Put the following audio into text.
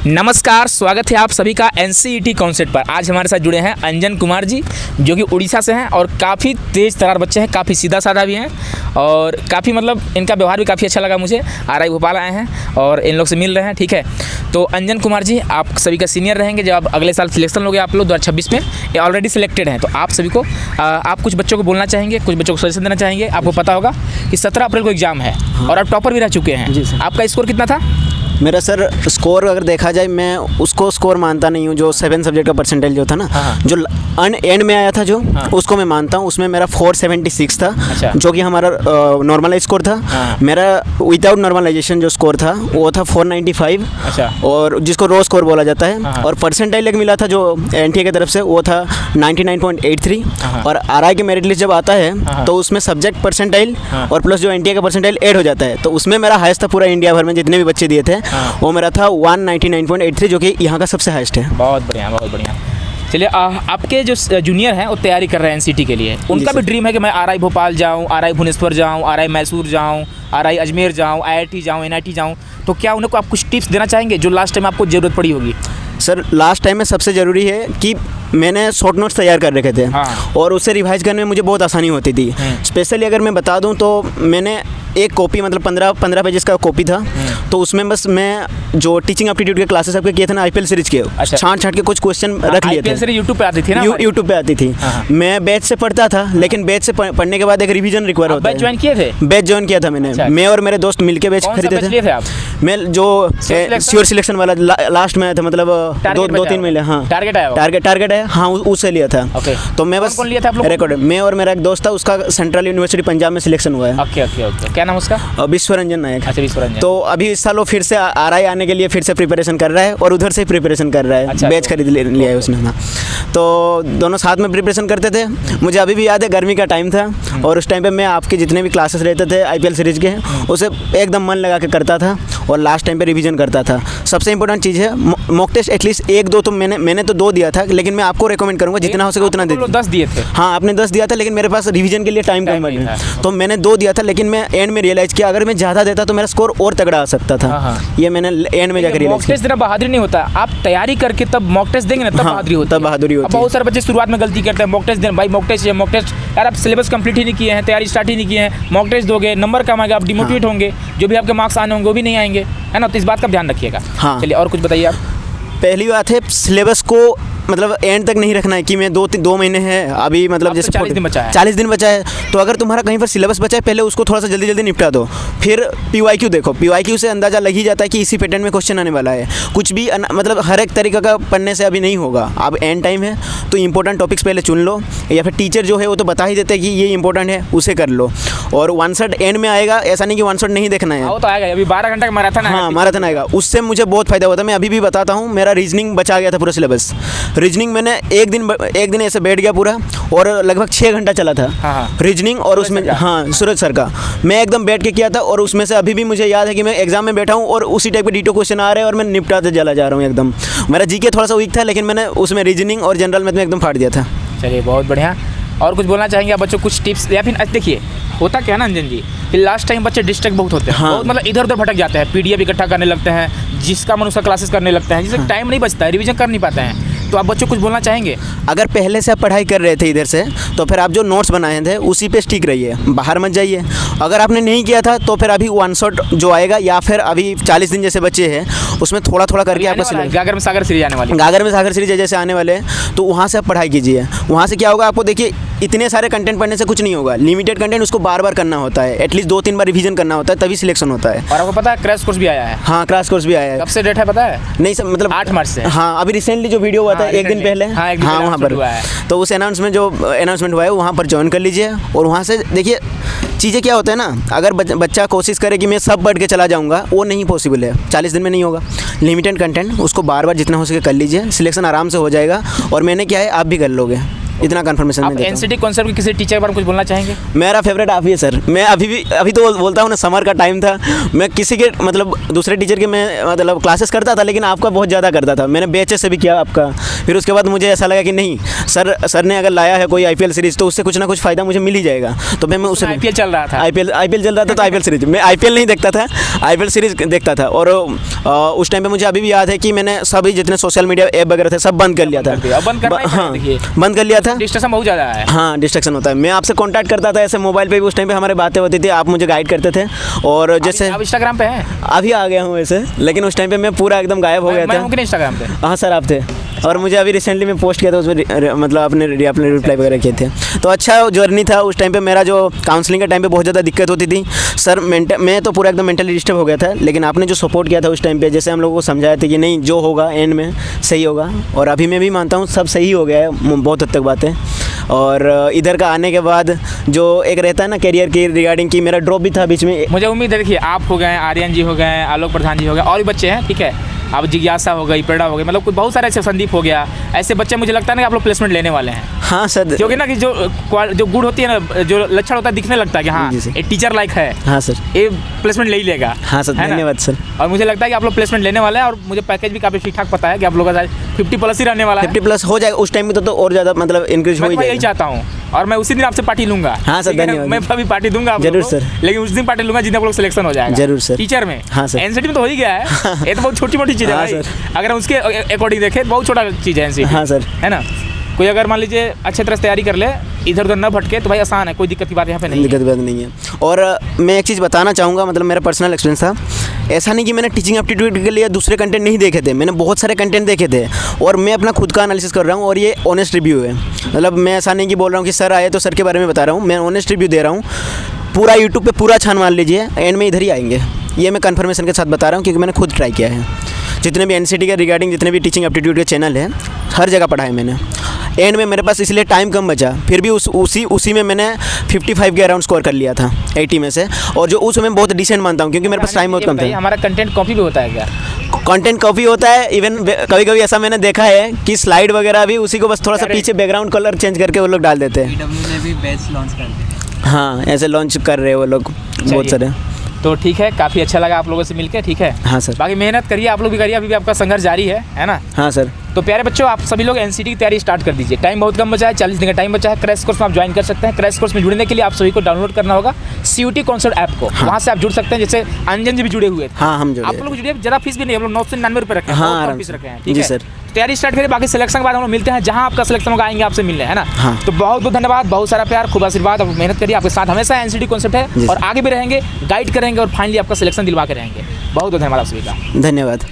नमस्कार, स्वागत है आप सभी का एनसीईटी कॉन्सेप्ट पर। आज हमारे साथ जुड़े हैं अंजन कुमार जी, जो कि उड़ीसा से हैं और काफ़ी तेज़ तरार बच्चे हैं, काफ़ी सीधा साधा भी हैं और काफ़ी मतलब इनका व्यवहार भी काफ़ी अच्छा लगा मुझे। आरआई भोपाल आए हैं और इन लोग से मिल रहे हैं, ठीक है। तो अंजन कुमार जी, आप सभी का सीनियर रहेंगे। जब आप अगले साल सिलेक्शन लोगे आप लोग 2026 में, ये ऑलरेडी सिलेक्टेड हैं, तो आप सभी को आप कुछ बच्चों को बोलना चाहेंगे, कुछ बच्चों को सजेशन देना चाहेंगे। आपको पता होगा कि 17 अप्रैल को एग्ज़ाम है और आप टॉपर भी रह चुके हैं। आपका स्कोर कितना था? मेरा सर स्कोर अगर देखा जाए, मैं उसको स्कोर मानता नहीं हूँ। जो 7 सब्जेक्ट का परसेंटेज जो था ना, जो एंड में आया था जो, उसको मैं मानता हूँ। उसमें मेरा 476 था। अच्छा। जो कि हमारा नॉर्मलाइज स्कोर था। मेरा विदाउट नॉर्मलाइजेशन जो स्कोर था वो था 495। अच्छा। और जिसको रो स्कोर बोला जाता है। और परसेंटाइल एक मिला था जो एनटीए की तरफ से, वो था 99.83। और आरआई के मेरिट लिस्ट जब आता है तो उसमें सब्जेक्ट परसेंटाइल और प्लस जो एनटीए का परसेंटाइल ऐड हो जाता है, तो उसमें मेरा हाईएस्ट था पूरा इंडिया भर में जितने भी बच्चे दिए थे। वो मेरा था 199.83, जो कि यहाँ का सबसे हाईएस्ट है। बहुत बढ़िया, बहुत बढ़िया। चलिए, आपके जो जूनियर हैं वो तैयारी कर रहे हैं एनसीटी के लिए। उनका भी ड्रीम है कि मैं आरआई भोपाल जाऊँ, आरआई भुवनेश्वर जाऊँ, आरआई मैसूर जाऊँ, आरआई अजमेर जाऊँ, आईआईटी जाऊँ, एनआईटी जाऊँ। तो क्या उनको आप कुछ टिप्स देना चाहेंगे जो लास्ट टाइम आपको ज़रूरत पड़ी होगी? सर, लास्ट टाइम में सबसे ज़रूरी है कि मैंने शॉर्ट नोट्स तैयार कर रखे थे। और उसे रिवाइज करने में मुझे बहुत आसानी होती थी। स्पेशली अगर मैं बता दूं तो मैंने एक कॉपी, मतलब 15 पेजेस का कॉपी था, तो उसमें बस मैं जो टीचिंग एप्टीट्यूड के क्लासेस आपके किए थे ना, आईपीएल सीरीज के, छांट के कुछ क्वेश्चन रख लिए थे। आईपीएल सीरीज यूट्यूब पे आती थी ना? यूट्यूब पे आती थी। मैं बैच से पढ़ता था, लेकिन बैच से पढ़ने के बाद एक रिवीजन रिक्वायर होता है। बैच ज्वाइन किए थे? बैच ज्वाइन किया था मैंने। मैं और मेरे दोस्त मिलके बैच खरीदे थे। आप? मैं जो श्योर सिलेक्शन वाला लास्ट में आया था, मतलब 2-3 महीने। हाँ, टारगेट आया? टारगेट है, हाँ, उससे लिया था। तो मैं बस लिया था आप लोग? रिकॉर्ड, मैं और मेरा एक दोस्त था, उसका सेंट्रल यूनिवर्सिटी पंजाब में सिलेक्शन हुआ है। ओके। क्या नाम उसका? विश्वरंजन नायक। अच्छा, विश्वरंजन। तो अभी इस साल वो फिर से आरआई आने के लिए फिर से प्रिपरेशन कर रहा है और उधर से ही प्रिपरेशन कर रहा है। अच्छा, बैच खरीद लिया है उसने। हाँ, तो दोनों साथ में प्रिपरेशन करते थे। मुझे अभी भी याद है, गर्मी का टाइम था और उस टाइम पे मैं आपके जितने भी क्लासेस रहते थे आईपीएल सीरीज के, उसे एकदम मन लगा के करता था और लास्ट टाइम पे रिवीजन करता था। सबसे इंपॉर्टेंट चीज़ है मॉक टेस्ट एटलीस्ट 1-2 तो मैंने तो 2 दिया था, लेकिन मैं आपको रिकमेंड करूँगा जितना हो सके उतना दे। 10 दिए थे? हाँ, आपने 10 दिया था, लेकिन मेरे पास रिवीजन के लिए टाइम कम था, तो मैंने 2 दिया था। लेकिन मैं एंड में रियलाइज़ किया अगर मैं ज़्यादा देता तो मेरा स्कोर और तगड़ा आ सकता था। ये मैंने एंड में जाकर रियलाइज़ किया। मॉक टेस्ट बहादुरी नहीं होता, आप तैयारी करके तब मॉक टेस्ट देंगे ना, तब बहादुरी होती है। तब बहादुरी होती है। बहुत सारे बच्चे शुरुआत में गलती करते हैं, मॉक टेस्ट दें भाई, मॉक टेस्ट यार, आप सिलेबस कंप्लीट ही नहीं किए हैं, तैयारी स्टार्ट ही नहीं किए हैं, मॉक टेस्ट दोगे, नंबर कम आएगा, आप डिमोटिवेट होंगे, जो भी आपके मार्क्स आने होंगे वो भी नहीं आएंगे, है ना? तो इस बात का ध्यान रखिएगा। हाँ। चलिए, और कुछ बताइए आप। पहली बात है, सिलेबस को मतलब एंड तक नहीं रखना है कि मैं 2 महीने हैं अभी, मतलब जैसे 40 दिन बचा है। 40 दिन बचा है, तो अगर तुम्हारा कहीं पर सिलेबस बचा है, पहले उसको थोड़ा सा जल्दी निपटा दो। फिर पीवाईक्यू देखो, पीवाईक्यू से अंदाज़ा लग ही जाता है कि इसी पैटर्न में क्वेश्चन आने वाला है। कुछ भी मतलब हर एक तरीका का पढ़ने से अभी नहीं होगा। अब एंड टाइम है तो इंपॉर्टेंट टॉपिक्स पहले चुन लो, या फिर टीचर जो है वो तो बता ही देते हैं कि ये इंपॉर्टेंट है, उसे कर लो। और 1 शॉट एंड में आएगा, ऐसा नहीं कि 1 शॉट नहीं देखना है। वो तो आएगा, अभी 12 घंटे का मैराथन है। हाँ, मैराथन आएगा, उससे मुझे बहुत फायदा होता है। मैं अभी भी बताता हूँ, मेरा रीजनिंग बचा गया था पूरा सिलेबस। रीजनिंग मैंने एक दिन ऐसे बैठ गया पूरा, और लगभग 6 घंटा चला था रीजनिंग। और उसमें हाँ, सूरज सर का मैं एकदम बैठ के किया था, और उसमें से अभी भी मुझे याद है कि मैं एग्जाम में बैठा हूँ और उसी टाइप के डीटो क्वेश्चन आ रहे हैं और मैं निपटाते चला जा रहा हूँ एकदम। मेरा जीके थोड़ा सा वीक था, लेकिन मैंने उसमें रीजनिंग और जनरल मैथ में एकदम फाड़ दिया था। चलिए, बहुत बढ़िया। और कुछ बोलना चाहेंगे आप बच्चों, कुछ टिप्स? या फिर देखिए, होता क्या है ना अंजन जी, फिर लास्ट टाइम बच्चे डिस्ट्रैक्ट बहुत होते हैं। बहुत मतलब इधर उधर भटक जाते हैं, पीडीएफ इकट्ठा करने लगते हैं, जिसका मन उसका क्लासेस करने लगते हैं, जिससे टाइम नहीं बचता है, रिवीजन कर नहीं पाते हैं। तो आप बच्चों कुछ बोलना चाहेंगे? अगर पहले से आप पढ़ाई कर रहे थे इधर से, तो फिर आप जो नोट्स बनाए थे उसी पे स्टिक रहिए, बाहर मत जाइए। अगर आपने नहीं किया था तो फिर अभी 1 शॉट जो आएगा, या फिर अभी 40 दिन जैसे बच्चे हैं उसमें थोड़ा करके आपको गागर में सागर सीरीज आने वाली, गागर में सागर सीरीज जैसे आने वाले हैं, तो वहाँ से आप पढ़ाई कीजिए। वहाँ से क्या होगा, आपको देखिए इतने सारे कंटेंट पढ़ने से कुछ नहीं होगा। लिमिटेड कंटेंट उसको बार करना होता है, एटलीस्ट 2-3 बार रिवीजन करना होता है, तभी सिलेक्शन होता है। और आपको पता है क्रैश कोर्स भी आया है? हाँ, क्रैश कोर्स भी आया है। कब से डेट है पता है? नहीं सर, मतलब 8 मार्च से। हाँ, अभी रिसेंटली जो वीडियो हुआ था 1 दिन पहले, हाँ वहाँ पर, तो उस अनाउंसमेंट हुआ है वहाँ पर ज्वाइन कर लीजिए। और वहाँ से देखिए चीज़ें क्या होता है ना, अगर बच्चा कोशिश करे कि मैं सब पढ़ के चला जाऊँगा, वो नहीं पॉसिबल है, 40 दिन में नहीं होगा। लिमिटेड कंटेंट उसको बार जितना हो सके कर लीजिए, सिलेक्शन आराम से हो जाएगा। और मैंने क्या है, आप भी कर लोगे, इतना कंफर्मेशन आप एनसीटी कॉन्सेप्ट के किसी टीचर के बारे में कुछ बोलना चाहेंगे? मेरा फेवरेट आप ही है सर। मैं अभी तो बोलता हूँ ना, समर का टाइम था, मैं किसी के मतलब दूसरे टीचर के मैं मतलब क्लासेस करता था, लेकिन आपका बहुत ज़्यादा करता था। मैंने बैचेस से भी किया आपका, फिर उसके बाद मुझे ऐसा लगा कि नहीं, सर ने अगर लाया है कोई IPL सीरीज़ तो उससे कुछ ना कुछ फ़ायदा मुझे मिल ही जाएगा। तो मैं उसे IPL चल रहा था, IPL चल रहा था, तो IPL सीरीज मैं IPL नहीं देखता था, IPL सीरीज़ देखता था। और उस टाइम पे मुझे अभी भी याद है कि मैंने सभी जितने सोशल मीडिया ऐप वगैरह थे सब बंद कर लिया था। हाँ, बंद कर लिया था। डिस्ट्रैक्शन बहुत ज़्यादा है। हाँ, डिस्ट्रैक्शन होता है। मैं आपसे कॉन्टैक्ट करता था ऐसे मोबाइल पे भी, उस टाइम पे हमारे बातें होती थी, आप मुझे गाइड करते थे। और जैसे आप इंस्टाग्राम पे हैं? अभी आ गया हूँ वैसे, लेकिन उस टाइम पे मैं पूरा एकदम गायब हो गया था। मैं इंस्टाग्राम पे। हाँ सर, आप थे। और मुझे अभी रिसेंटली मैं पोस्ट किया था उसमें, मतलब आपने रिप्लाई वगैरह किए थे। तो अच्छा जर्नी था। उस टाइम पे मेरा जो काउंसलिंग के टाइम पे बहुत ज़्यादा दिक्कत होती थी सर, मैं तो पूरा एकदम मेंटली डिस्टर्ब हो गया था। लेकिन आपने जो सपोर्ट किया था उस टाइम पे, जैसे हम लोगों को समझाया था कि नहीं, जो होगा एंड में सही होगा। और अभी मैं भी मानता हूँ सब सही हो गया है बहुत हद तक बातें। और इधर का आने के बाद जो एक रहता है ना करियर की रिगार्डिंग की, मेरा ड्रॉप भी था बीच में। मुझे उम्मीद है, देखिए आप हो गए, आर्यन जी हो गए, आलोक प्रधान जी हो गए, और भी बच्चे हैं, ठीक है, अब जिज्ञासा हो गई, प्रेरणा हो गई, मतलब कुछ बहुत सारे ऐसे, संदीप हो गया, ऐसे बच्चे मुझे लगता है ना कि आप लोग प्लेसमेंट लेने वाले हैं। हाँ सर, क्योंकि ना कि जो गुण होती है ना, जो लक्षण होता है, दिखने लगता है कि हाँ ये टीचर लाइक है। हाँ सर, ये प्लेसमेंट ले ही लेगा। हाँ सर, धन्यवाद सर। और मुझे लगता है कि आप लोग प्लेसमेंट लेने वाले हैं, और मुझे पैकेज भी काफ़ी ठीक ठाक पता है कि आप लोगों का 50+ ही रहने वाला है। 50+ हो जाएगा उस टाइम में, तो और ज़्यादा मतलब इंक्रीज हो ही जाएगा। यही चाहता हूँ, और मैं उसी दिन आपसे पार्टी लूंगा। हाँ सर, धन्यवाद। मैं अभी पार्टी दूंगा जरूर सर, लेकिन उस दिन पार्टी लूंगा जितने आप लोग सिलेक्शन हो जाएगा। जरूर सर। टीचर में। हाँ सर। एनसीटी में तो हो ही गया है, ये तो बहुत छोटी मोटी चीज़ है भाई। अगर हम उसके अकॉर्डिंग देखें, बहुत छोटा चीज़ है एनसीटी। हाँ सर, है ना। कोई अगर मान लीजिए अच्छे तरह से तैयारी कर ले, इधर उधर न भटके, तो भाई आसान है, कोई दिक्कत की बात यहाँ पे नहीं है। दिक्कत बात नहीं है। और मैं एक चीज़ बताना चाहूँगा, मतलब मेरा पर्सनल एक्सपीरियंस था। ऐसा नहीं कि मैंने टीचिंग एप्टीट्यूड के लिए दूसरे कंटेंट नहीं देखे थे, मैंने बहुत सारे कंटेंट देखे थे, और मैं अपना खुद का एनालिसिस कर रहा हूँ, और ये ऑनेस्ट रिव्यू है। मतलब मैं ऐसा नहीं कि बोल रहा हूँ कि सर आए तो सर के बारे में बता रहा हूँ, मैं ऑनेस्ट रिव्यू दे रहा हूँ। पूरा यूट्यूब पे पूरा छान मान लीजिए, एंड में इधर ही आएंगे, ये मैं कन्फर्मेशन के साथ बता रहा हूँ, क्योंकि मैंने खुद ट्राई किया है। जितने भी एनसीटी के रिगार्डिंग जितने भी टीचिंग एप्टीट्यूड के चैनल हैं, हर जगह पढ़ा है मैंने। एंड में मेरे पास इसलिए टाइम कम बचा, फिर भी उसी में मैंने 55 के अराउंड स्कोर कर लिया था 80 में से, और जो उस समय बहुत डिसेंट मानता हूँ, क्योंकि मेरे पास टाइम बहुत कम था। हमारा कंटेंट कॉपी भी होता है क्या? कंटेंट कॉपी होता है, इवन कभी कभी ऐसा मैंने देखा है कि स्लाइड वगैरह भी उसी को बस थोड़ा सा पीछे बैकग्राउंड कलर चेंज करके वो लोग डाल देते हैं। ने भी बैच लॉन्च कर दिया। हाँ, ऐसे लॉन्च कर रहे हैं वो लोग बहुत सारे। तो ठीक है, काफ़ी अच्छा लगा आप लोगों से मिलकर, ठीक है। हाँ सर। बाकी मेहनत करिए, आप लोग भी करिए, अभी भी आपका संघर्ष जारी है ना। हाँ सर। तो प्यारे बच्चों, आप सभी लोग एनसीटी की तैयारी स्टार्ट कर दीजिए। टाइम बहुत कम बचा है, 40 दिन का टाइम बचा है। क्रैश कोर्स में आप ज्वाइन कर सकते हैं। क्रैश कोर्स में जुड़ने के लिए आप सभी को डाउनलोड करना होगा CUET कॉन्सेप्ट ऐप को। वहाँ से आप जुड़ सकते हैं, जैसे अंजन जी भी जुड़े हुए थे। हाँ, हम जुड़े। आप लोग जुड़िए, ज़्यादा फीस भी नहीं, हम लोग 999 रुपये रखे हैं। हाँ, फीस रखे हैं, ठीक है सर। तैयारी स्टार्ट करिए, बाकी सिलेक्शन के बाद हम लोग मिलते हैं, जहाँ आपका सिलेक्शन होगा आएंगे आपसे मिलने, है ना। हाँ। तो बहुत बहुत धन्यवाद, बहुत सारा प्यार, खूब आशीर्वाद, आप मेहनत करिए, आपके साथ हमेशा एनसीटी कॉन्सेप्ट है, और आगे भी रहेंगे, गाइड करेंगे, और फाइनली आपका सिलेक्शन दिलवा के रहेंगे। बहुत बहुत धन्यवाद आप सभी का। धन्यवाद।